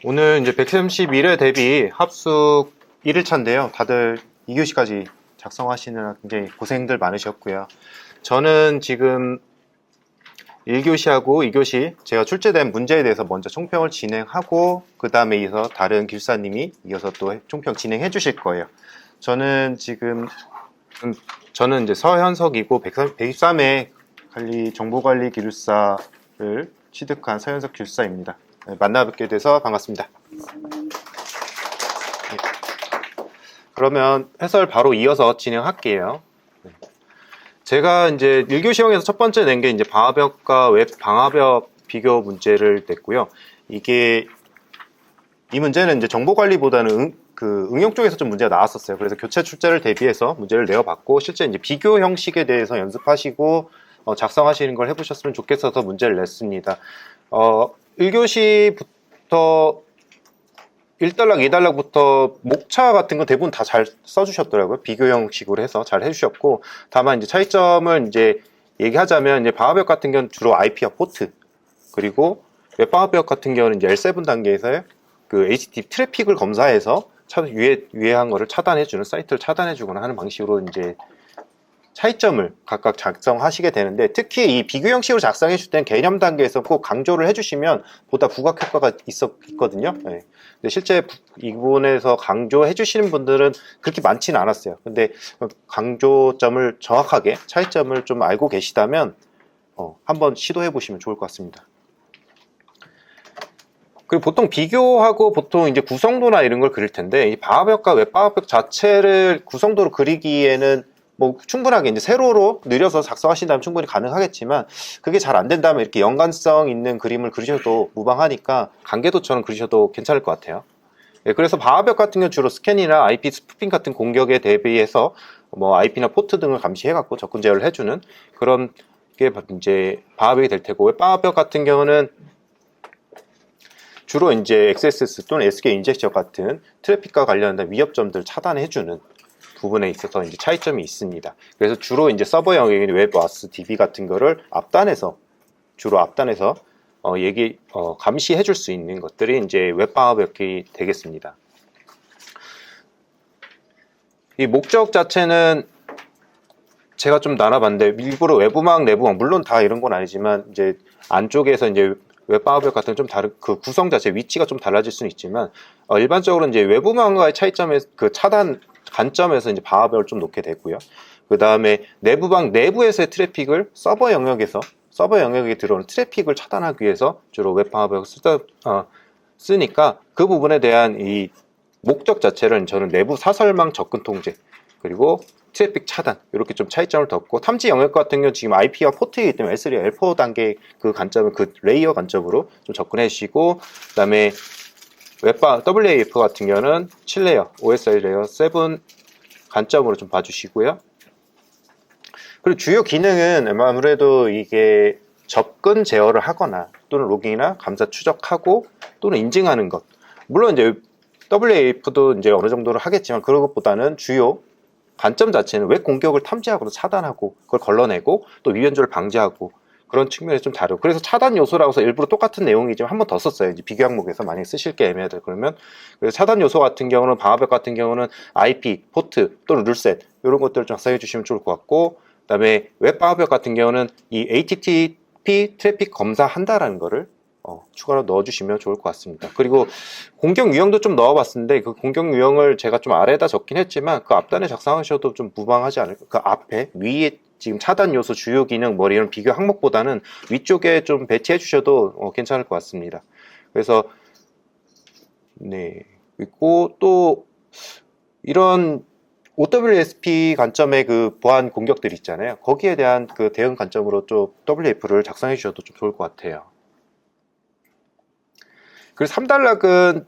오늘 이제 131회 대비 합숙 1일차인데요. 다들 2교시까지 작성하시느라 굉장히 고생들 많으셨고요. 저는 지금 1교시하고 2교시 제가 출제된 문제에 대해서 먼저 총평을 진행하고 그 다음에 이어서 다른 길사님이 이어서 또 총평 진행해 주실 거예요. 저는 지금 저는 이제 서현석이고 123회 정보관리 기술사를 취득한 서현석 기술사입니다. 만나 뵙게 돼서 반갑습니다. 그러면 해설 바로 이어서 진행할게요. 제가 이제 1교시형에서 첫 번째 낸 게 이제 방화벽과 웹 방화벽 비교 문제를 냈고요. 이 문제는 이제 정보관리보다는 응용 쪽에서 좀 문제가 나왔었어요. 그래서 교체 출제를 대비해서 문제를 내어봤고, 실제 이제 비교 형식에 대해서 연습하시고 작성하시는 걸 해보셨으면 좋겠어서 문제를 냈습니다. 1교시부터 1단락, 2단락부터 목차 같은 거 대부분 다 잘 써주셨더라고요. 비교 형식으로 해서 잘 해주셨고, 다만 이제 차이점을 이제 얘기하자면, 이제 방화벽 같은 경우는 주로 IP와 포트, 그리고 웹방화벽 같은 경우는 이제 L7 단계에서 그 HTTP 트래픽을 검사해서 유해한 거를 차단해주는, 사이트를 차단해주거나 하는 방식으로 이제 차이점을 각각 작성하시게 되는데, 특히 이 비교 형식으로 작성해 줄 때는 개념 단계에서 꼭 강조를 해주시면 보다 부각 효과가 있거든요. 네. 근데 실제 이 부분에서 강조해 주시는 분들은 그렇게 많지는 않았어요. 근데 강조점을 정확하게, 차이점을 좀 알고 계시다면 한번 시도해 보시면 좋을 것 같습니다. 그리고 보통 비교하고 보통 이제 구성도나 이런 걸 그릴 텐데, 이 방화벽과 웹방화벽 자체를 구성도로 그리기에는 뭐 충분하게 이제 세로로 늘려서 작성하신다면 충분히 가능하겠지만, 그게 잘 안 된다면 이렇게 연관성 있는 그림을 그리셔도 무방하니까 간계도처럼 그리셔도 괜찮을 것 같아요. 네, 그래서 방화벽 같은 경우 주로 스캔이나 IP 스푸핑 같은 공격에 대비해서 뭐 IP나 포트 등을 감시해 갖고 접근 제어를 해주는 그런 게 이제 방화벽이 될 테고, 웹방화벽 같은 경우는 주로 이제 XSS 또는 SQL 인젝션 같은 트래픽과 관련된 위협점들을 차단해주는 부분에 있어서 이제 차이점이 있습니다. 그래서 주로 이제 서버 영역인 웹와스 DB 같은 거를 주로 앞단에서 감시해 줄 수 있는 것들이 이제 웹방화벽이 되겠습니다. 이 목적 자체는 제가 좀 나눠봤는데, 일부러 외부망, 내부망, 물론 다 이런 건 아니지만, 이제 안쪽에서 이제 웹방화벽 같은 좀 다른 그 구성 자체 위치가 좀 달라질 수는 있지만, 일반적으로 이제 외부망과의 차이점에 그 차단 관점에서 이제 방화벽을 좀 놓게 되고요. 그 다음에 내부방 내부에서의 트래픽을 서버 영역에 들어오는 트래픽을 차단하기 위해서 주로 웹 방화벽을 쓰니까 그 부분에 대한 이 목적 자체를 저는 내부 사설망 접근 통제, 그리고 트래픽 차단, 이렇게 좀 차이점을 뒀고, 탐지 영역 같은 경우는 지금 IP와 포트이기 때문에 L3, L4 단계 그 관점을 그 레이어 관점으로 좀 접근해 주시고, 그 다음에 WAF 같은 경우는 7레이어, OSI 레이어 7 관점으로 좀 봐주시고요. 그리고 주요 기능은 아무래도 이게 접근 제어를 하거나 또는 로깅이나 감사 추적하고 또는 인증하는 것. 물론 이제 WAF도 이제 어느 정도로 하겠지만, 그런 것보다는 주요 관점 자체는 웹 공격을 탐지하고 차단하고 그걸 걸러내고 또 위변조를 방지하고 그런 측면에서 좀 다르고, 그래서 차단 요소라고 해서 일부러 똑같은 내용이지만 한 번 더 썼어요. 이제 비교 항목에서 만약에 쓰실 게 애매하다 그러면. 그래서 차단 요소 같은 경우는 방화벽 같은 경우는 IP, 포트 또는 룰셋 이런 것들을 좀 작성해 주시면 좋을 것 같고, 그 다음에 웹 방화벽 같은 경우는 이 HTTP 트래픽 검사한다라는 거를 추가로 넣어주시면 좋을 것 같습니다. 그리고 공격 유형도 좀 넣어봤는데, 그 공격 유형을 제가 좀 아래에다 적긴 했지만 그 앞단에 작성하셔도 좀 무방하지 않을까. 그 앞에 위에 지금 차단 요소, 주요 기능 뭐 이런 비교 항목보다는 위쪽에 좀 배치해 주셔도 괜찮을 것 같습니다. 그래서 네, 그리고 또 이런 OWSP 관점의 그 보안 공격들 있잖아요. 거기에 대한 그 대응 관점으로 좀 WF를 작성해 주셔도 좀 좋을 것 같아요. 그리고 3단락은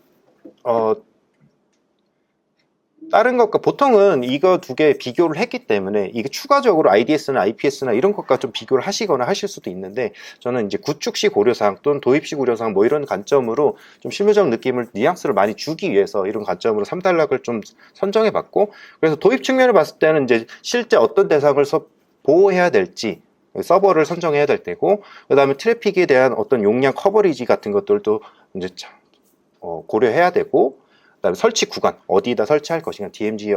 다른 것과 보통은 이거 두 개 비교를 했기 때문에 이게 추가적으로 IDS나 IPS나 이런 것과 좀 비교를 하시거나 하실 수도 있는데, 저는 이제 구축시 고려사항 또는 도입시 고려사항 뭐 이런 관점으로 좀 실무적 느낌을, 뉘앙스를 많이 주기 위해서 이런 관점으로 3단락을 좀 선정해 봤고, 그래서 도입 측면을 봤을 때는 이제 실제 어떤 대상을 보호해야 될지 서버를 선정해야 될 때고, 그 다음에 트래픽에 대한 어떤 용량 커버리지 같은 것들도 이제 고려해야 되고, 그다음에 설치 구간 어디다 설치할 것인가, DMZ에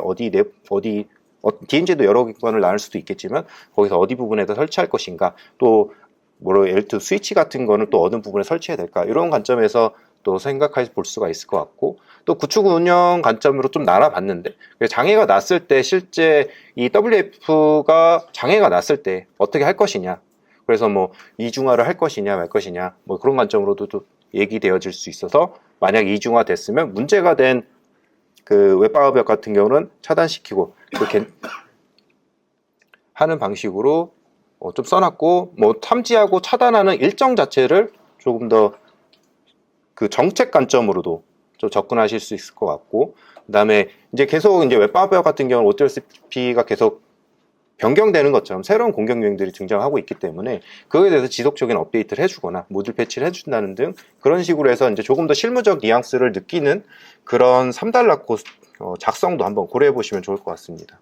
DMZ도 여러 구간을 나눌 수도 있겠지만 거기서 어디 부분에다 설치할 것인가, 또 예를 들어 스위치 같은 거는 또 어느 부분에 설치해야 될까, 이런 관점에서 또 생각해 볼 수가 있을 것 같고, 또 구축 운영 관점으로 좀 나눠봤는데, 장애가 났을 때 실제 이 WF가 장애가 났을 때 어떻게 할 것이냐, 그래서 뭐 이중화를 할 것이냐 말 것이냐, 뭐 그런 관점으로도 또 얘기되어질 수 있어서, 만약 이중화 됐으면 문제가 된 그 웹방어벽 같은 경우는 차단시키고 그렇게 하는 방식으로 좀 써놨고, 뭐 탐지하고 차단하는 일정 자체를 조금 더 그 정책 관점으로도 좀 접근하실 수 있을 것 같고, 그다음에 이제 계속 이제 웹방어벽 같은 경우는 OTLCP가 계속 변경되는 것처럼 새로운 공격 유형들이 등장하고 있기 때문에 그거에 대해서 지속적인 업데이트를 해주거나 모듈 패치를 해준다는 등, 그런 식으로 해서 이제 조금 더 실무적 뉘앙스를 느끼는 그런 3달러 코 작성도 한번 고려해 보시면 좋을 것 같습니다.